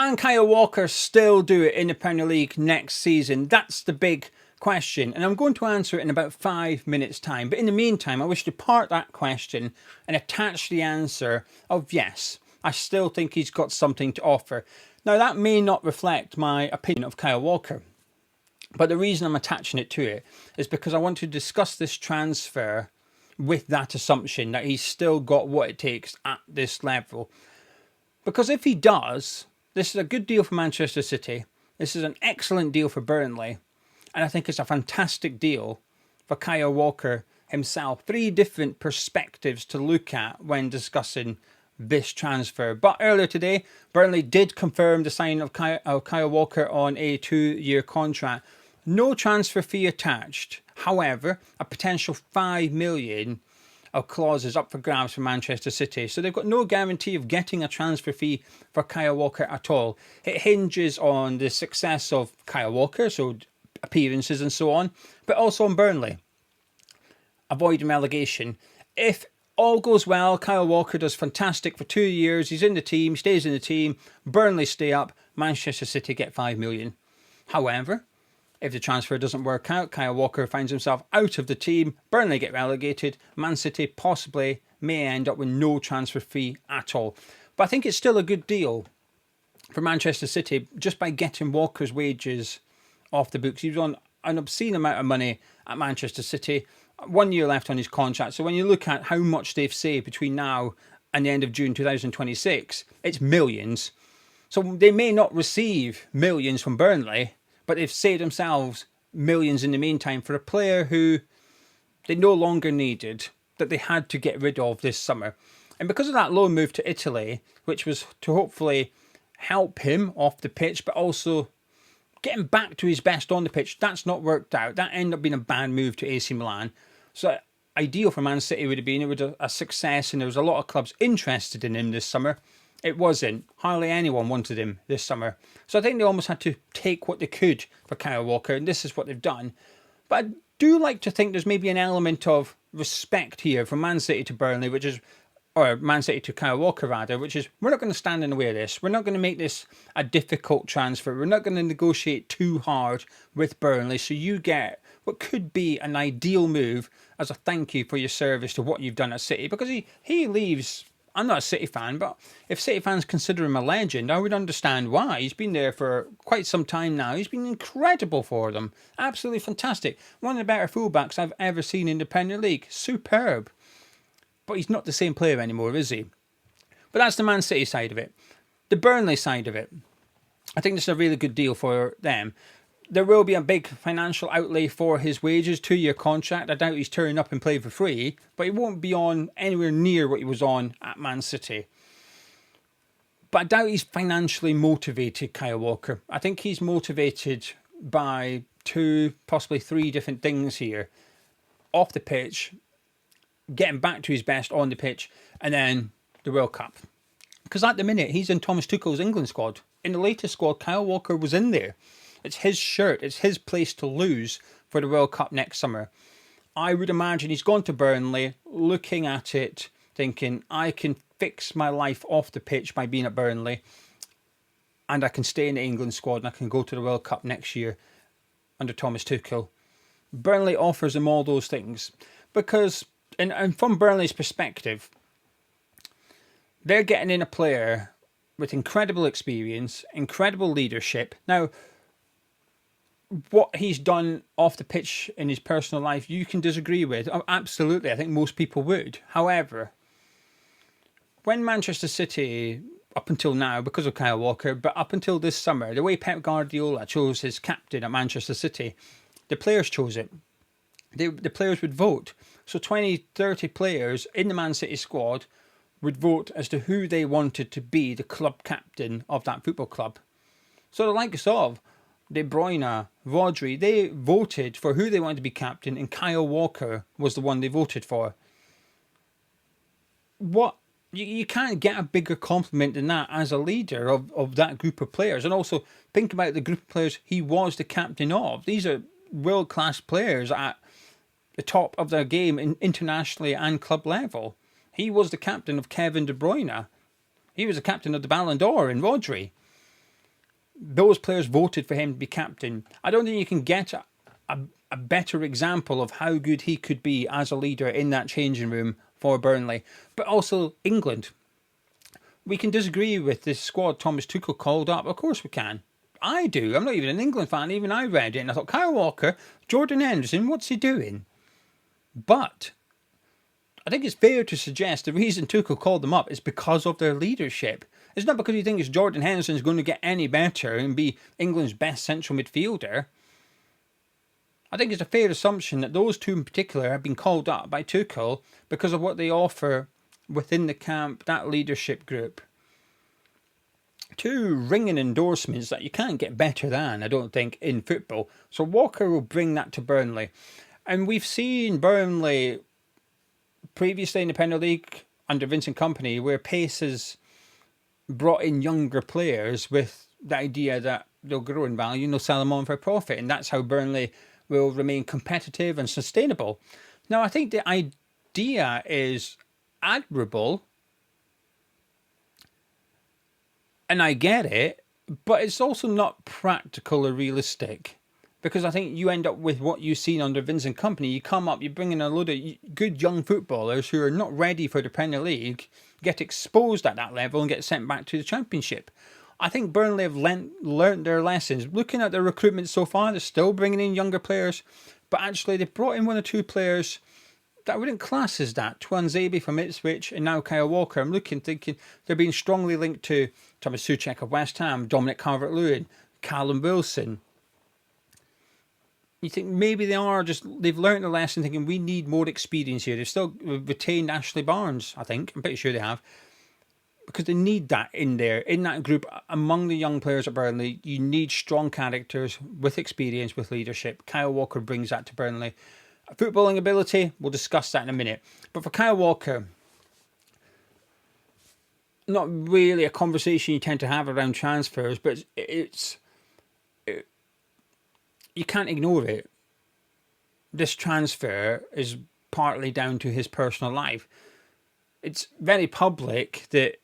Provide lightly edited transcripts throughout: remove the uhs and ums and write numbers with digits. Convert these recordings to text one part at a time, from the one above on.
Can Kyle Walker still do it in the Premier League next season? That's the big question, and I'm going to answer it in about 5 minutes' time. But in the meantime, I wish to part that question and attach the answer of yes, I still think he's got something to offer. Now, that may not reflect my opinion of Kyle Walker, but the reason I'm attaching it to it is because I want to discuss this transfer with that assumption that he's still got what it takes at this level. Because if he does, this is a good deal for Manchester City. This is an excellent deal for Burnley. And I think it's a fantastic deal for Kyle Walker himself. 3 different perspectives to look at when discussing this transfer. But earlier today, Burnley did confirm the signing of Kyle Walker on a 2-year contract. No transfer fee attached. However, a potential $5 million of clauses up for grabs for Manchester City. So they've got no guarantee of getting a transfer fee for Kyle Walker at all. It hinges on the success of Kyle Walker, so appearances and so on, but also on Burnley avoiding relegation. If all goes well, Kyle Walker does fantastic for 2 years, he's in the team, stays in the team, Burnley stay up, Manchester City get $5 million. However, if the transfer doesn't work out, Kyle Walker finds himself out of the team, Burnley get relegated, Man City possibly may end up with no transfer fee at all. But I think it's still a good deal for Manchester City just by getting Walker's wages off the books. He was on an obscene amount of money at Manchester City, 1 year left on his contract. So when you look at how much they've saved between now and the end of June 2026, it's millions. So they may not receive millions from Burnley, but they've saved themselves millions in the meantime for a player who they no longer needed, that they had to get rid of this summer. And because of that loan move to Italy, which was to hopefully help him off the pitch, but also get him back to his best on the pitch, that's not worked out. That ended up being a bad move to AC Milan. So ideal for Man City would have been, it was a success, and there was a lot of clubs interested in him this summer. It wasn't. Hardly anyone wanted him this summer. So I think they almost had to take what they could for Kyle Walker, and this is what they've done. But I do like to think there's maybe an element of respect here from Man City to Burnley, or Man City to Kyle Walker rather, which is, we're not going to stand in the way of this. We're not going to make this a difficult transfer. We're not going to negotiate too hard with Burnley. So you get what could be an ideal move as a thank you for your service to what you've done at City. Because he leaves. I'm not a City fan, but if City fans consider him a legend, I would understand why. He's been there for quite some time now. He's been incredible for them. Absolutely fantastic. One of the better fullbacks I've ever seen in the Premier League. Superb. But he's not the same player anymore, is he? But that's the Man City side of it. The Burnley side of it, I think this is a really good deal for them. There will be a big financial outlay for his wages, 2-year contract. I doubt he's turning up and playing for free, but he won't be on anywhere near what he was on at Man City. But I doubt he's financially motivated, Kyle Walker. I think he's motivated by 2, possibly 3 different things here. Off the pitch, getting back to his best on the pitch, and then the World Cup. Because at the minute, he's in Thomas Tuchel's England squad. In the latest squad, Kyle Walker was in there. It's his shirt. It's his place to lose for the World Cup next summer. I would imagine he's gone to Burnley, looking at it, thinking, I can fix my life off the pitch by being at Burnley, and I can stay in the England squad, and I can go to the World Cup next year under Thomas Tuchel. Burnley offers him all those things. Because, and from Burnley's perspective, they're getting in a player with incredible experience, incredible leadership. Now, what he's done off the pitch in his personal life, you can disagree with. Oh, absolutely, I think most people would. However, when Manchester City, up until now, because of Kyle Walker, but up until this summer, the way Pep Guardiola chose his captain at Manchester City, the players chose it. The players would vote. So 20, 30 players in the Man City squad would vote as to who they wanted to be the club captain of that football club. So the likes of De Bruyne, Rodri, they voted for who they wanted to be captain, and Kyle Walker was the one they voted for. What you can't get a bigger compliment than that as a leader of that group of players. And also think about the group of players he was the captain of. These are world-class players at the top of their game internationally and club level. He was the captain of Kevin De Bruyne. He was the captain of the Ballon d'Or in Rodri. those players voted for him to be captain. I don't think you can get a better example of how good he could be as a leader in that changing room for Burnley. But also England. We can disagree with this squad Thomas Tuchel called up. Of course we can. I do. I'm not even an England fan. Even I read it and I thought, Kyle Walker, Jordan Henderson, what's he doing? But I think it's fair to suggest the reason Tuchel called them up is because of their leadership. It's not because he thinks Jordan Henderson is going to get any better and be England's best central midfielder. I think it's a fair assumption that those two in particular have been called up by Tuchel because of what they offer within the camp, that leadership group. Two ringing endorsements that you can't get better than, I don't think, in football. So Walker will bring that to Burnley. And we've seen Burnley previously in the Premier League under Vincent Kompany where Pace has brought in younger players with the idea that they'll grow in value and they'll sell them on for a profit. And that's how Burnley will remain competitive and sustainable. Now, I think the idea is admirable, and I get it, but it's also not practical or realistic. Because I think you end up with what you've seen under Vincent Kompany. You come up, you bring in a load of good young footballers who are not ready for the Premier League, get exposed at that level and get sent back to the Championship. I think Burnley have learnt their lessons. Looking at their recruitment so far, they're still bringing in younger players, but actually they've brought in one or two players that I wouldn't class as that. Tuanzebe from Ipswich and now Kyle Walker. I'm thinking they're being strongly linked to Thomas Tuchel of West Ham, Dominic Calvert-Lewin, Callum Wilson. You think maybe they've learnt the lesson thinking we need more experience here. They've still retained Ashley Barnes, I think. I'm pretty sure they have. Because they need that in there. In that group, among the young players at Burnley, you need strong characters with experience, with leadership. Kyle Walker brings that to Burnley. Footballing ability, we'll discuss that in a minute. But for Kyle Walker, not really a conversation you tend to have around transfers, but you can't ignore it. This transfer is partly down to his personal life. It's very public that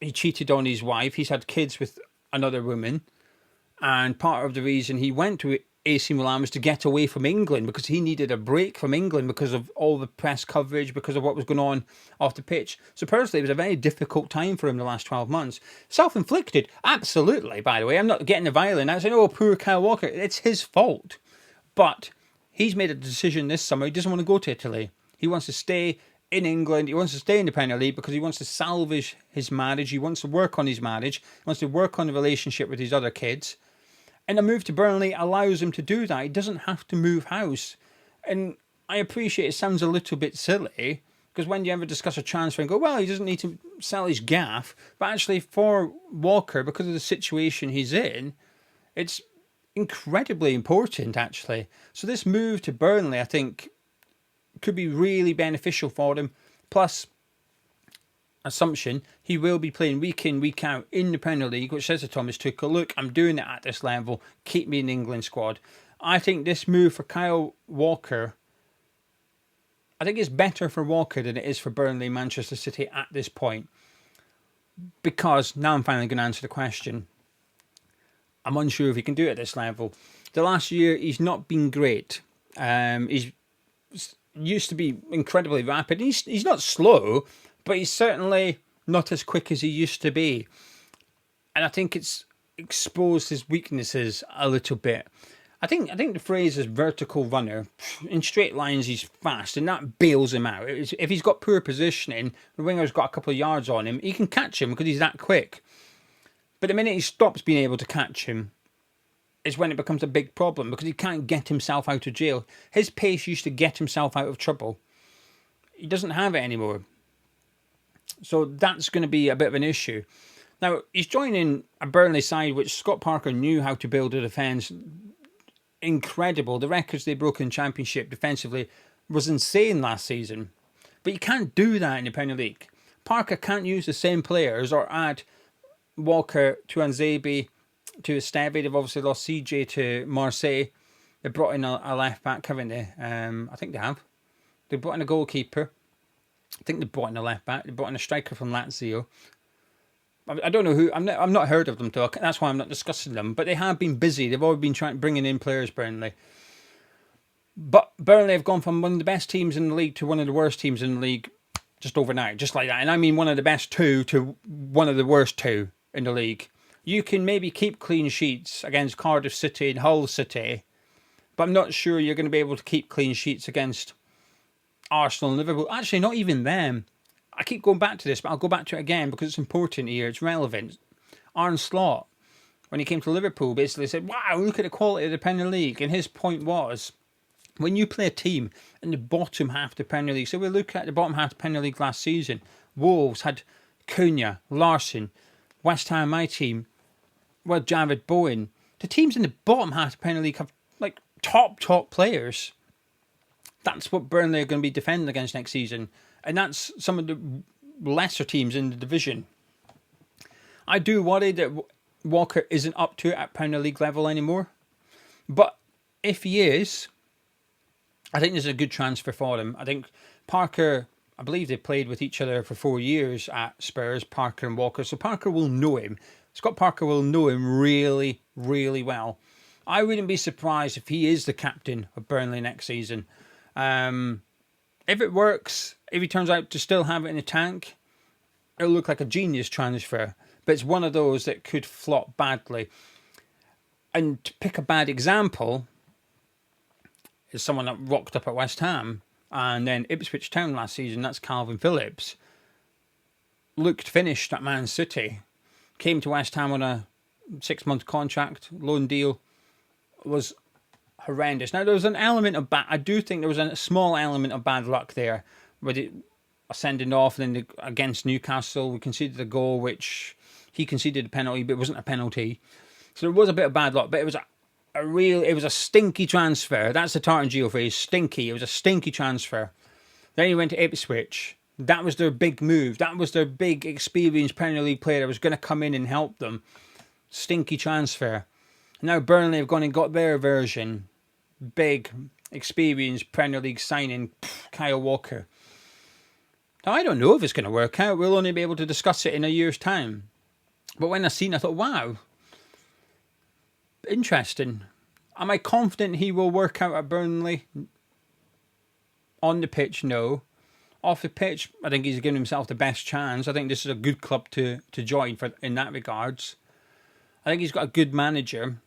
he cheated on his wife. He's had kids with another woman. And part of the reason he went to AC Milan was to get away from England because he needed a break from England because of all the press coverage, because of what was going on off the pitch. So personally, it was a very difficult time for him the last 12 months. Self-inflicted, absolutely, by the way. I'm not getting the violin. I'm saying, oh, poor Kyle Walker. It's his fault. But he's made a decision this summer. He doesn't want to go to Italy. He wants to stay in England. He wants to stay in the Premier League because he wants to salvage his marriage. He wants to work on his marriage. He wants to work on the relationship with his other kids. And a move to Burnley allows him to do that. He doesn't have to move house. And I appreciate it sounds a little bit silly, because when you ever discuss a transfer and go, well, he doesn't need to sell his gaff. But actually for Walker, because of the situation he's in, it's incredibly important, actually. So this move to Burnley, I think, could be really beneficial for him. Plus, assumption, he will be playing week in, week out in the Premier League, which says to Thomas Tuchel, look, I'm doing it at this level, keep me in the England squad. I think this move for Kyle Walker, I think it's better for Walker than it is for Burnley and Manchester City at this point. Because, now I'm finally going to answer the question, I'm unsure if he can do it at this level. The last year, he's not been great. He's used to be incredibly rapid. He's not slow, but he's certainly not as quick as he used to be. And I think it's exposed his weaknesses a little bit. I think the phrase is vertical runner. In straight lines, he's fast, and that bails him out. If he's got poor positioning, the winger's got a couple of yards on him, he can catch him because he's that quick. But the minute he stops being able to catch him is when it becomes a big problem, because he can't get himself out of jail. His pace used to get himself out of trouble. He doesn't have it anymore. So that's going to be a bit of an issue. Now, he's joining a Burnley side which Scott Parker knew how to build a defence. Incredible. The records they broke in Championship defensively was insane last season. But you can't do that in the Premier League. Parker can't use the same players or add Walker to Tuanzebe to Esteve. They've obviously lost CJ to Marseille. They brought in a left back, haven't they? I think they have. They brought in a goalkeeper. I think they brought in a left back. They brought in a striker from Lazio. I don't know who. I've not heard of them, though. That's why I'm not discussing them. But they have been busy. They've already been bringing in players, Burnley. But Burnley have gone from one of the best teams in the league to one of the worst teams in the league just overnight, just like that. And I mean one of the best two to one of the worst two in the league. You can maybe keep clean sheets against Cardiff City and Hull City, but I'm not sure you're going to be able to keep clean sheets against Arsenal and Liverpool. Actually, not even them. I keep going back to this, but I'll go back to it again because it's important here. It's relevant. Arne Slot, when he came to Liverpool, basically said, wow, look at the quality of the Premier League. And his point was, when you play a team in the bottom half of the Premier League, so we look at the bottom half of the Premier League last season, Wolves had Cunha, Larson, West Ham, my team, well, Jared Bowen. The teams in the bottom half of the Premier League have like top players. That's what Burnley are going to be defending against next season. And that's some of the lesser teams in the division. I do worry that Walker isn't up to it at Premier League level anymore. But if he is, I think this is a good transfer for him. I think Parker, I believe they played with each other for 4 years at Spurs, Parker and Walker. So Parker will know him. Scott Parker will know him really, really well. I wouldn't be surprised if he is the captain of Burnley next season. If it works, if he turns out to still have it in the tank, it'll look like a genius transfer. But it's one of those that could flop badly. And to pick a bad example is someone that rocked up at West Ham and then Ipswich Town last season. That's Calvin Phillips. Looked finished at Man City. Came to West Ham on a 6-month contract, loan deal. Was horrendous. Now, there was an element of I do think there was a small element of bad luck there, with it sending off, and then against Newcastle, we conceded a goal, which he conceded a penalty, but it wasn't a penalty. So there was a bit of bad luck, but it was it was a stinky transfer. That's the Tartan Geo phrase, stinky. It was a stinky transfer. Then he went to Ipswich. That was their big move. That was their big experienced Premier League player that was going to come in and help them. Stinky transfer. Now Burnley have gone and got their version. Big, experienced Premier League signing, Kyle Walker. Now, I don't know if it's going to work out. We'll only be able to discuss it in a year's time. But when I seen it, I thought, wow, interesting. Am I confident he will work out at Burnley? On the pitch, no. Off the pitch, I think he's given himself the best chance. I think this is a good club to join in that regards. I think he's got a good manager.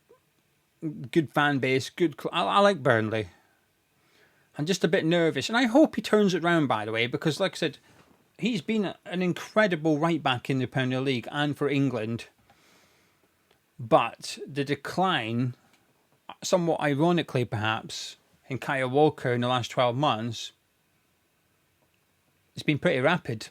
Good fan base, good. I like Burnley. I'm just a bit nervous, and I hope he turns it around. By the way, because like I said, he's been an incredible right back in the Premier League and for England. But the decline, somewhat ironically perhaps, in Kyle Walker in the last 12 months, it's been pretty rapid.